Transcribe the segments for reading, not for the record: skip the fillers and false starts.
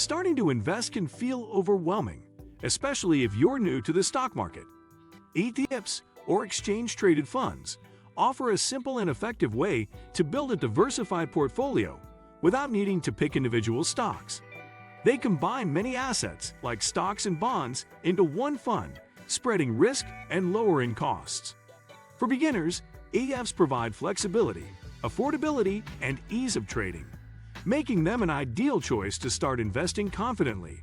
Starting to invest can feel overwhelming, especially if you're new to the stock market. ETFs, or exchange-traded funds, offer a simple and effective way to build a diversified portfolio without needing to pick individual stocks. They combine many assets, like stocks and bonds, into one fund, spreading risk and lowering costs. For beginners, ETFs provide flexibility, affordability, and ease of trading, making them an ideal choice to start investing confidently.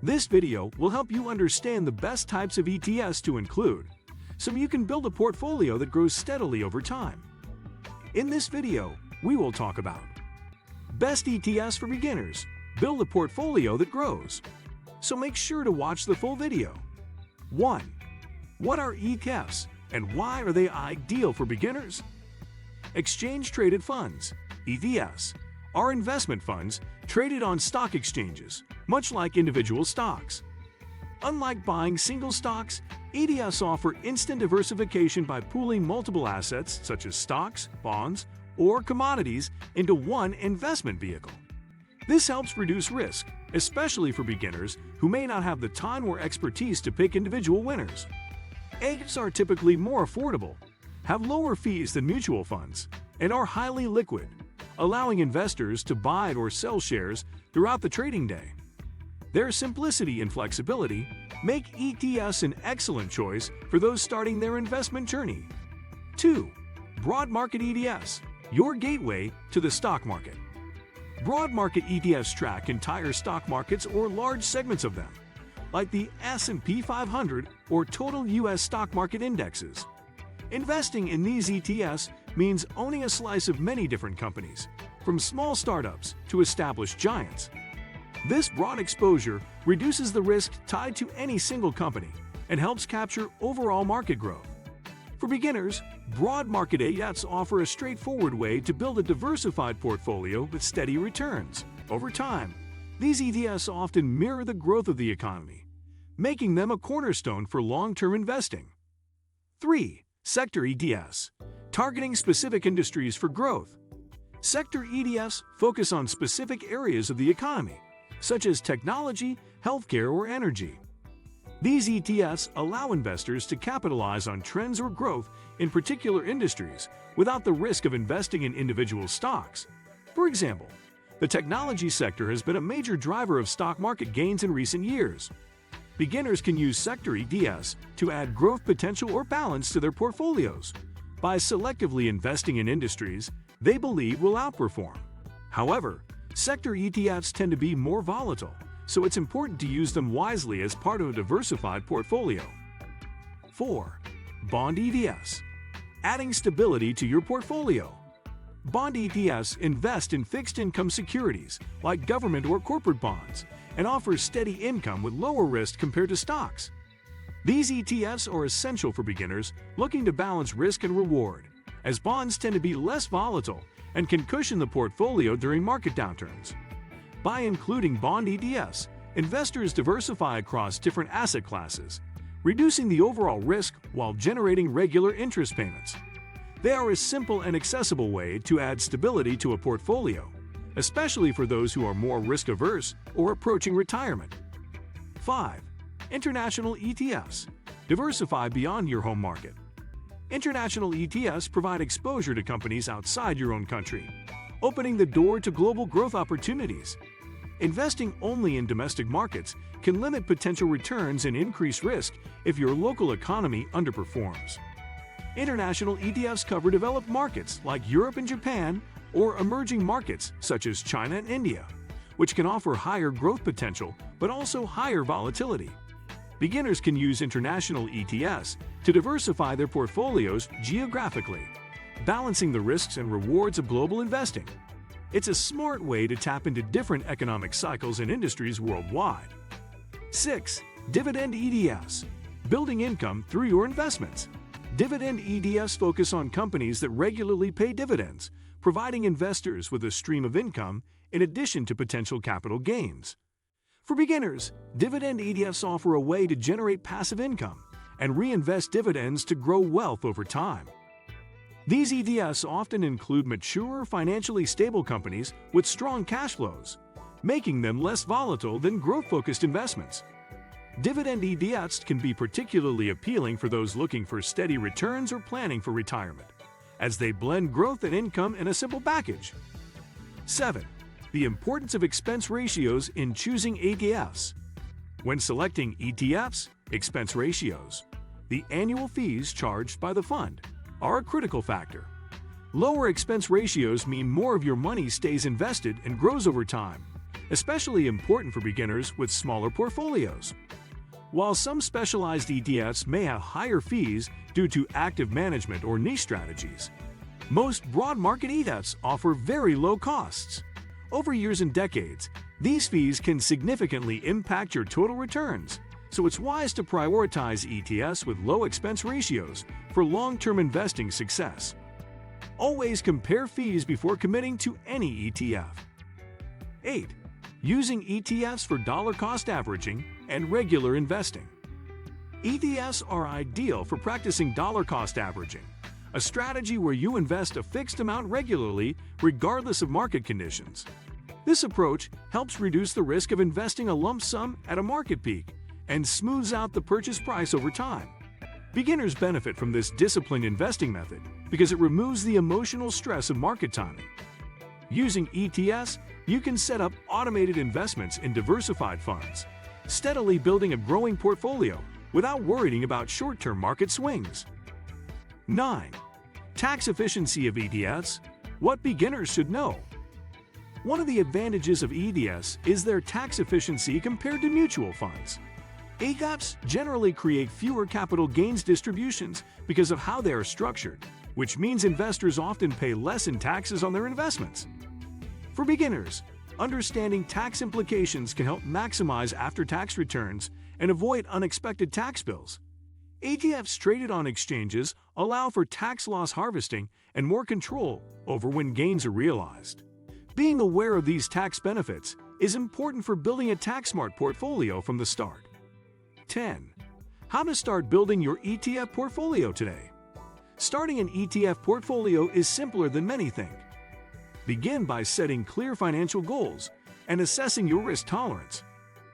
This video will help you understand the best types of ETFs to include, so you can build a portfolio that grows steadily over time. In this video, we will talk about best ETFs for beginners. Build a portfolio that grows. So make sure to watch the full video. 1. What are ETFs and why are they ideal for beginners? Exchange-traded funds, ETFs, are investment funds traded on stock exchanges, much like individual stocks. Unlike buying single stocks, ETFs offer instant diversification by pooling multiple assets such as stocks, bonds, or commodities into one investment vehicle. This helps reduce risk, especially for beginners who may not have the time or expertise to pick individual winners. ETFs are typically more affordable, have lower fees than mutual funds, and are highly liquid, allowing investors to buy or sell shares throughout the trading day. Their simplicity and flexibility make ETFs an excellent choice for those starting their investment journey. 2. Broad market ETFs, your gateway to the stock market. Broad market ETFs track entire stock markets or large segments of them, like the S&P 500 or total U.S. stock market indexes. Investing in these ETFs means owning a slice of many different companies, from small startups to established giants. This broad exposure reduces the risk tied to any single company and helps capture overall market growth. For beginners, broad market ETFs offer a straightforward way to build a diversified portfolio with steady returns. Over time, these ETFs often mirror the growth of the economy, making them a cornerstone for long-term investing. 3. Sector ETFs, targeting specific industries for growth. Sector ETFs focus on specific areas of the economy, such as technology, healthcare, or energy. These ETFs allow investors to capitalize on trends or growth in particular industries without the risk of investing in individual stocks. For example, the technology sector has been a major driver of stock market gains in recent years. Beginners can use sector ETFs to add growth potential or balance to their portfolios by selectively investing in industries they believe will outperform. However, sector ETFs tend to be more volatile, so it's important to use them wisely as part of a diversified portfolio. 4. Bond ETFs, adding stability to your portfolio. Bond ETFs invest in fixed income securities like government or corporate bonds and offer steady income with lower risk compared to stocks. These ETFs are essential for beginners looking to balance risk and reward, as bonds tend to be less volatile and can cushion the portfolio during market downturns. By including bond ETFs, investors diversify across different asset classes, reducing the overall risk while generating regular interest payments. They are a simple and accessible way to add stability to a portfolio, especially for those who are more risk-averse or approaching retirement. 5. International ETFs, diversify beyond your home market. International ETFs provide exposure to companies outside your own country, opening the door to global growth opportunities. Investing only in domestic markets can limit potential returns and increase risk if your local economy underperforms. International ETFs cover developed markets like Europe and Japan, or emerging markets such as China and India, which can offer higher growth potential but also higher volatility. Beginners can use international ETFs to diversify their portfolios geographically, balancing the risks and rewards of global investing. It's a smart way to tap into different economic cycles and industries worldwide. 6. Dividend ETFs, building income through your investments. Dividend ETFs focus on companies that regularly pay dividends, providing investors with a stream of income in addition to potential capital gains. For beginners, dividend ETFs offer a way to generate passive income and reinvest dividends to grow wealth over time. These ETFs often include mature, financially stable companies with strong cash flows, making them less volatile than growth-focused investments. Dividend ETFs can be particularly appealing for those looking for steady returns or planning for retirement, as they blend growth and income in a simple package. 7. The importance of expense ratios in choosing ETFs. When selecting ETFs, expense ratios, the annual fees charged by the fund, are a critical factor. Lower expense ratios mean more of your money stays invested and grows over time, especially important for beginners with smaller portfolios. While some specialized ETFs may have higher fees due to active management or niche strategies, most broad market ETFs offer very low costs. Over years and decades, these fees can significantly impact your total returns, so it's wise to prioritize ETFs with low expense ratios for long-term investing success. Always compare fees before committing to any ETF. 8. Using ETFs for dollar cost averaging and regular investing. ETFs are ideal for practicing dollar cost averaging, a strategy where you invest a fixed amount regularly regardless of market conditions. This approach helps reduce the risk of investing a lump sum at a market peak and smooths out the purchase price over time. Beginners benefit from this disciplined investing method because it removes the emotional stress of market timing. Using ETFs, you can set up automated investments in diversified funds, steadily building a growing portfolio without worrying about short-term market swings. 9. Tax efficiency of ETFs. What beginners should know. One of the advantages of ETFs is their tax efficiency compared to mutual funds. ETFs generally create fewer capital gains distributions because of how they are structured, which means investors often pay less in taxes on their investments. For beginners, understanding tax implications can help maximize after-tax returns and avoid unexpected tax bills. ETFs traded on exchanges allow for tax loss harvesting and more control over when gains are realized. Being aware of these tax benefits is important for building a tax-smart portfolio from the start. 10. How to start building your ETF portfolio today. Starting an ETF portfolio is simpler than many think. Begin by setting clear financial goals and assessing your risk tolerance.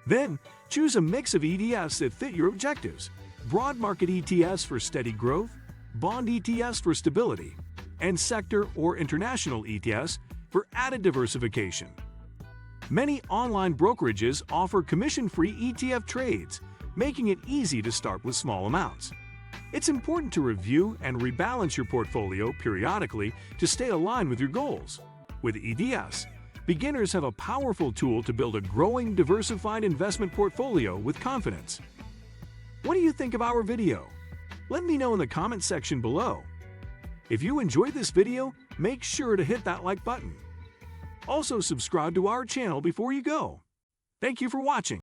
Then, choose a mix of ETFs that fit your objectives: broad market ETFs for steady growth, bond ETFs for stability, and sector or international ETFs for added diversification. Many online brokerages offer commission-free ETF trades, making it easy to start with small amounts. It's important to review and rebalance your portfolio periodically to stay aligned with your goals. With ETFs, beginners have a powerful tool to build a growing, diversified investment portfolio with confidence. What do you think of our video? Let me know in the comment section below. If you enjoyed this video, make sure to hit that like button. Also, subscribe to our channel before you go. Thank you for watching.